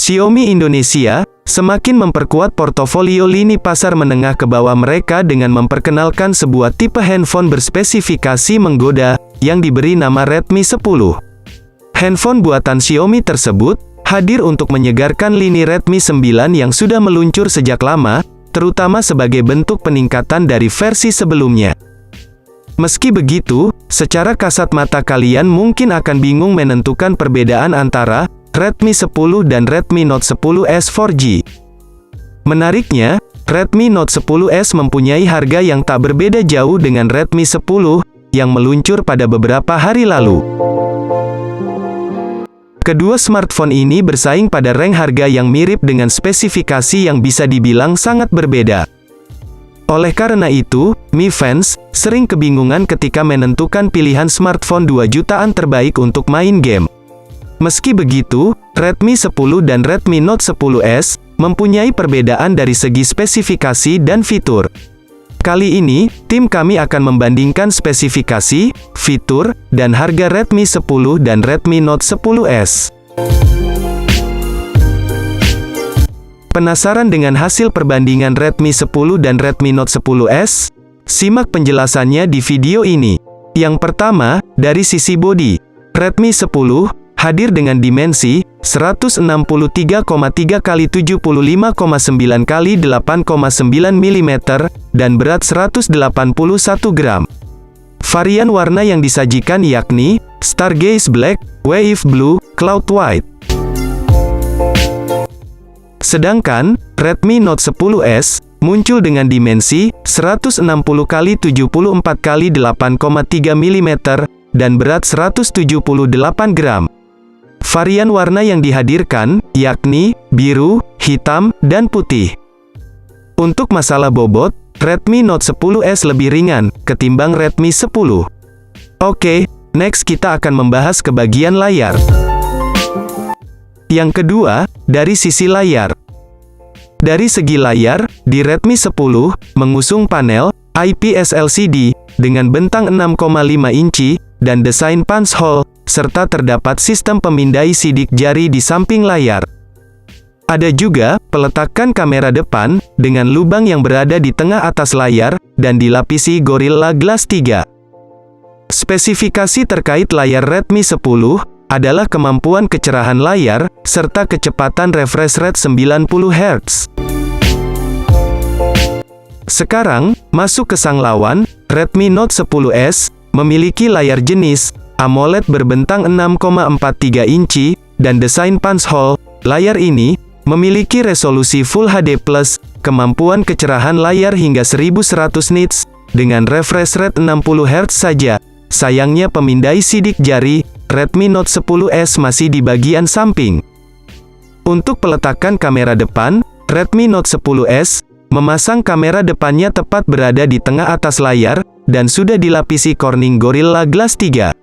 Xiaomi Indonesia semakin memperkuat portofolio lini pasar menengah ke bawah mereka dengan memperkenalkan sebuah tipe handphone berspesifikasi menggoda yang diberi nama Redmi 10. Handphone buatan Xiaomi tersebut hadir untuk menyegarkan lini Redmi 9 yang sudah meluncur sejak lama, terutama sebagai bentuk peningkatan dari versi sebelumnya. Meski begitu, secara kasat mata kalian mungkin akan bingung menentukan perbedaan antara Redmi 10 dan Redmi Note 10s 4G. Menariknya, Redmi Note 10s mempunyai harga yang tak berbeda jauh dengan Redmi 10 yang meluncur pada beberapa hari lalu. Kedua smartphone ini bersaing pada rank harga yang mirip dengan spesifikasi yang bisa dibilang sangat berbeda. Oleh karena itu, Mi fans sering kebingungan ketika menentukan pilihan smartphone 2 jutaan terbaik untuk main game. Meski begitu, Redmi 10 dan Redmi Note 10s mempunyai perbedaan dari segi spesifikasi dan fitur. Kali ini, tim kami akan membandingkan spesifikasi, fitur, dan harga Redmi 10 dan Redmi Note 10s. Penasaran dengan hasil perbandingan Redmi 10 dan Redmi Note 10s? Simak penjelasannya di video ini. Yang pertama, dari sisi bodi. Redmi 10 hadir dengan dimensi 163,3 x 75,9 x 8,9 mm dan berat 181 gram. Varian warna yang disajikan yakni Stargaze Black, Wave Blue, Cloud White. Sedangkan Redmi Note 10s muncul dengan dimensi 160 x 74 x 8,3 mm dan berat 178 gram. Varian warna yang dihadirkan, yakni biru, hitam, dan putih. Untuk masalah bobot, Redmi Note 10s lebih ringan ketimbang Redmi 10. Oke, next kita akan membahas ke bagian layar. Yang kedua, dari sisi layar. Dari segi layar, di Redmi 10, mengusung panel IPS LCD dengan bentang 6,5 inci dan desain punch hole, serta terdapat sistem pemindai sidik jari di samping layar. Ada juga peletakan kamera depan dengan lubang yang berada di tengah atas layar dan dilapisi Gorilla Glass 3. Spesifikasi terkait layar Redmi 10 adalah kemampuan kecerahan layar serta kecepatan refresh rate 90 Hz. Sekarang, masuk ke sang lawan, Redmi Note 10s memiliki layar jenis AMOLED berbentang 6,43 inci dan desain punch hole. Layar ini memiliki resolusi Full HD+, kemampuan kecerahan layar hingga 1100 nits dengan refresh rate 60 Hz saja. Sayangnya pemindai sidik jari Redmi Note 10s masih di bagian samping. Untuk peletakan kamera depan, Redmi Note 10s memasang kamera depannya tepat berada di tengah atas layar dan sudah dilapisi Corning Gorilla Glass 3.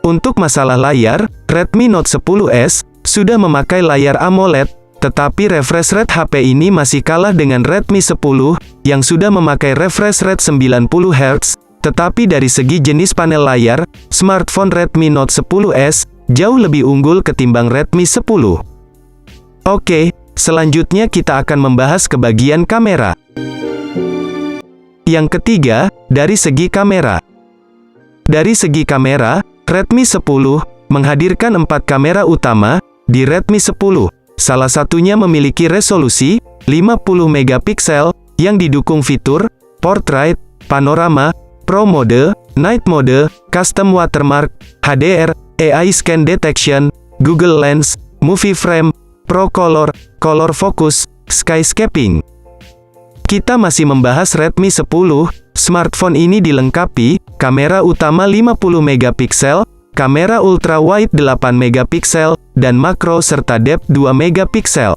Untuk masalah layar, Redmi Note 10s sudah memakai layar AMOLED, tetapi refresh rate HP ini masih kalah dengan Redmi 10 yang sudah memakai refresh rate 90 Hz. Tetapi dari segi jenis panel layar, smartphone Redmi Note 10s jauh lebih unggul ketimbang Redmi 10. Oke, selanjutnya kita akan membahas ke bagian kamera. Yang ketiga, dari segi kamera. Dari segi kamera, Redmi 10 menghadirkan 4 kamera utama di Redmi 10. Salah satunya memiliki resolusi 50 megapiksel yang didukung fitur Portrait, Panorama, Pro Mode, Night Mode, Custom Watermark, HDR, AI Scan Detection, Google Lens, Movie Frame, Pro Color, Color Focus, Skyscaping. Kita masih membahas Redmi 10, smartphone ini dilengkapi kamera utama 50 megapiksel, kamera ultra wide 8 megapiksel, dan makro serta depth 2 megapiksel.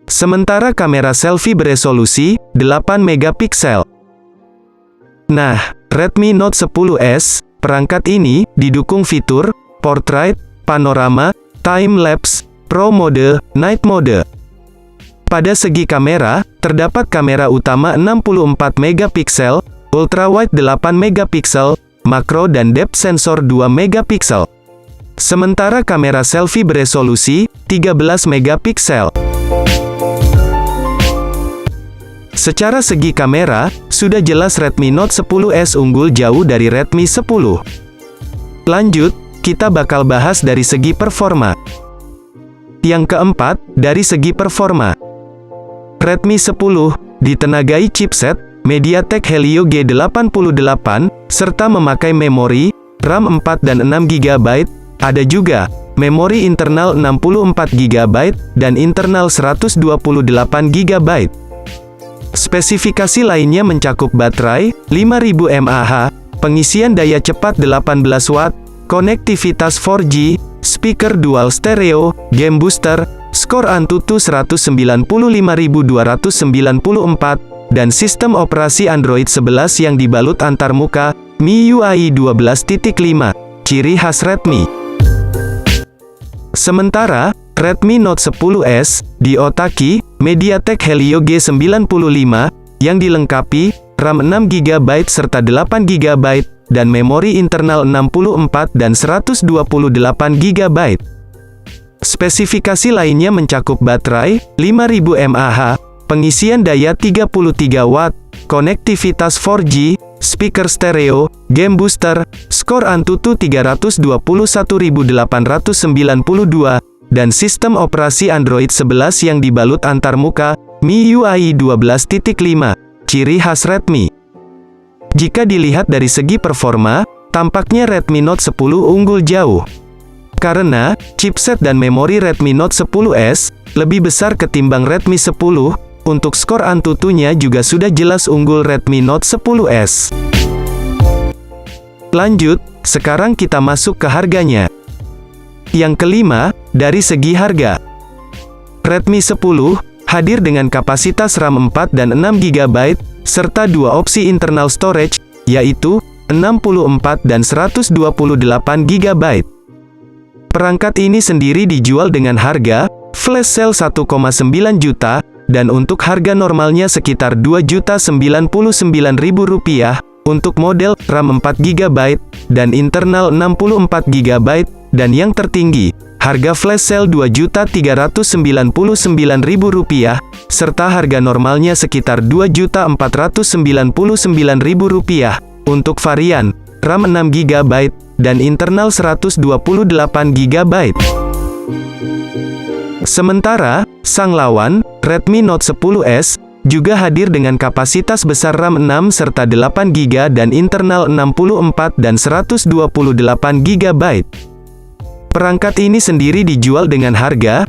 Sementara kamera selfie beresolusi 8 megapiksel. Nah, Redmi Note 10s, perangkat ini didukung fitur Portrait, Panorama, Time Lapse, Pro Mode, Night Mode. Pada segi kamera, terdapat kamera utama 64 megapiksel, ultrawide 8 megapiksel, makro dan depth sensor 2 megapiksel. Sementara kamera selfie beresolusi 13 megapiksel. Secara segi kamera, sudah jelas Redmi Note 10S unggul jauh dari Redmi 10. Lanjut, kita bakal bahas dari segi performa. Yang keempat, dari segi performa. Redmi 10 ditenagai chipset MediaTek Helio G88 serta memakai memori RAM 4 dan 6 GB. Ada juga memori internal 64 GB dan internal 128 GB. Spesifikasi lainnya mencakup baterai 5000 mAh, pengisian daya cepat 18 Watt, konektivitas 4G, speaker dual stereo, game booster, skor Antutu 195.294, dan sistem operasi Android 11 yang dibalut antarmuka, MIUI 12.5, ciri khas Redmi. Sementara, Redmi Note 10S diotaki MediaTek Helio G95 yang dilengkapi RAM 6 GB serta 8 GB dan memori internal 64 dan 128 GB. Spesifikasi lainnya mencakup baterai 5000 mAh, pengisian daya 33 Watt, konektivitas 4G, speaker stereo, game booster, skor Antutu 321.892, dan sistem operasi Android 11 yang dibalut antarmuka, MIUI 12.5, ciri khas Redmi. Jika dilihat dari segi performa, tampaknya Redmi Note 10 unggul jauh. Karena, chipset dan memori Redmi Note 10S lebih besar ketimbang Redmi 10, untuk skor Antutunya juga sudah jelas unggul Redmi Note 10S. Lanjut, sekarang kita masuk ke harganya. Yang kelima, dari segi harga. Redmi 10 hadir dengan kapasitas RAM 4 dan 6 GB, serta dua opsi internal storage, yaitu 64 dan 128 GB. Perangkat ini sendiri dijual dengan harga flash sale 1,9 juta, dan untuk harga normalnya sekitar Rp2.099.000 untuk model RAM 4 GB dan internal 64 GB, dan yang tertinggi, harga flash sale Rp2.399.000 serta harga normalnya sekitar Rp2.499.000 untuk varian RAM 6 GB dan internal 128 GB. Sementara, sang lawan, Redmi Note 10S, juga hadir dengan kapasitas besar RAM 6 serta 8 GB dan internal 64 dan 128 GB. Perangkat ini sendiri dijual dengan harga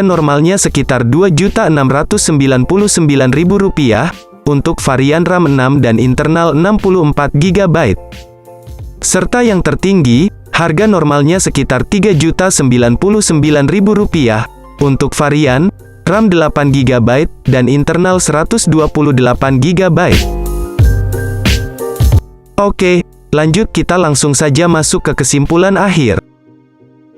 normalnya sekitar Rp2.699.000 untuk varian RAM 6 dan internal 64 GB. Serta yang tertinggi, harga normalnya sekitar Rp3.099.000 untuk varian RAM 8 GB dan internal 128 GB. Oke, lanjut kita langsung saja masuk ke kesimpulan akhir.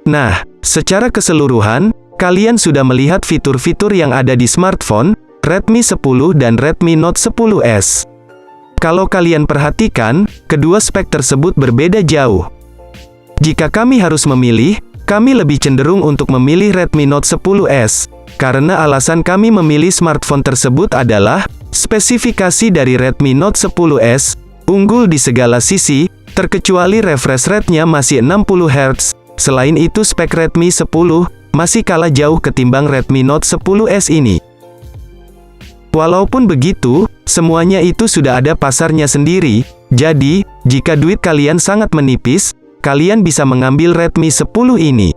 Nah, secara keseluruhan, kalian sudah melihat fitur-fitur yang ada di smartphone Redmi 10 dan Redmi Note 10S. Kalau kalian perhatikan, kedua spek tersebut berbeda jauh. Jika kami harus memilih, kami lebih cenderung untuk memilih Redmi Note 10S, karena alasan kami memilih smartphone tersebut adalah, spesifikasi dari Redmi Note 10S, unggul di segala sisi, terkecuali refresh rate-nya masih 60 Hz, selain itu spek Redmi 10, masih kalah jauh ketimbang Redmi Note 10S ini. Walaupun begitu, semuanya itu sudah ada pasarnya sendiri, jadi, jika duit kalian sangat menipis, kalian bisa mengambil Redmi 10 ini.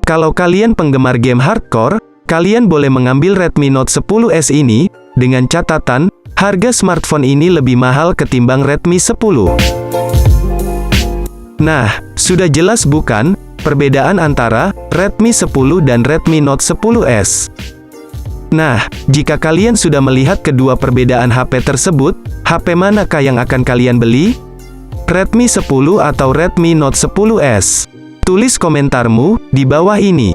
Kalau kalian penggemar game hardcore, kalian boleh mengambil Redmi Note 10S ini, dengan catatan, harga smartphone ini lebih mahal ketimbang Redmi 10. Nah, sudah jelas bukan, perbedaan antara Redmi 10 dan Redmi Note 10S. Nah, jika kalian sudah melihat kedua perbedaan HP tersebut, HP manakah yang akan kalian beli? Redmi 10 atau Redmi Note 10S? Tulis komentarmu di bawah ini.